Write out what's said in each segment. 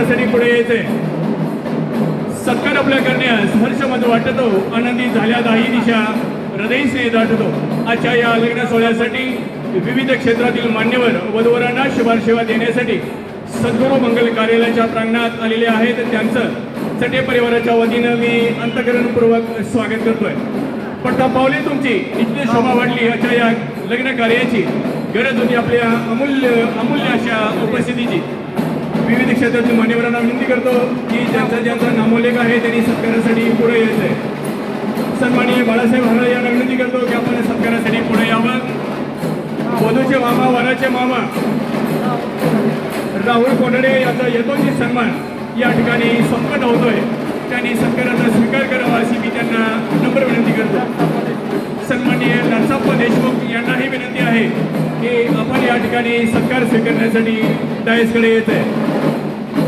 सत्कारासाठी पुढे यायचंय। सत्कार आपल्या करण्यास हर्ष मध वाटतो, आनंदी झाल्या दाही दिशा हृदय स्नेह दाटतो। आजच्या या लग्न सोहळ्यासाठी विविध क्षेत्रातील मान्यवर वधूवरांना शुभारसेवा देण्यासाठी सद्गुरू मंगल कार्यालयाच्या प्रांगणात आलेले आहेत। त्यांचं चटे परिवाराच्या वतीनं मी अंतःकरणपूर्वक स्वागत करतोय। पट्टा पावले तुमची इतकी शोभा वाढली आजच्या या लग्न कार्याची गरज होती आपल्या अमूल्य अशा उपस्थितीची। विविध क्षेत्रातील मान्यवरांना विनंती करतो की ज्यांचा नामोल्लेख आहे त्यांनी सत्कारासाठी पुढे यायचं आहे। सन्माननीय बाळासाहेब हराळ यांना विनंती करतो की आपण सत्कारासाठी पुढे यावं। वधूचे मामा वराचे मामा राहुल कोंडडे यांचा यथोचित सन्मान या ठिकाणी संपन्न होतोय, त्यांनी सत्काराचा स्वीकार करावा अशी मी त्यांना नम्र विनंती करतो। सन्माननीय नरसाप्पा देशमुख यांनाही विनंती आहे की आपण या ठिकाणी सत्कार स्वीकारण्यासाठी डायसकडे येत आहे।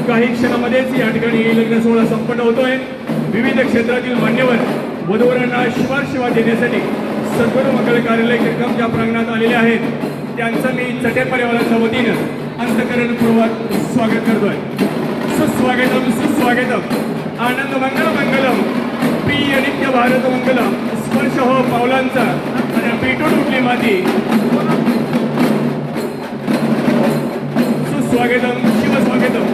काही क्षणामध्येच या ठिकाणी लग्न सोहळा संपन्न होतोय। विविध क्षेत्रातील मान्यवर वधूवरांना शुभारसेवा देण्यासाठी सद्गुरू मंगल कार्यालय किरकामच्या प्रांगणात आलेले आहेत। त्यांचं मी चटे परिवाराच्या वतीनं अंतःकरणपूर्वक स्वागत करतोय। सुस्वागतम सुस्वागतम, आनंद मंगल मंगलम, प्रिय नित्य भारत मंगलम। स्पर्श हो पावलांचा आणि पेटून उठली माती। सुस्वागतम शिवस्वागतम,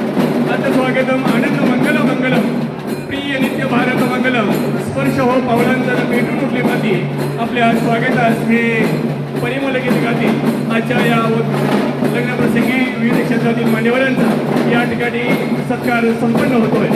स्वागतम, आनंद मंगल मंगलम, प्रिय नित्य भारत मंगलम। स्पर्श हो पावलांचा आणि पेटून उठली माती। आपल्या स्वागतास हे परिमल गीत गातील आजच्या या लग्नप्रसंगी विविध क्षेत्रातील मान्यवरांचा या ठिकाणी सत्कार संपन्न होतोय।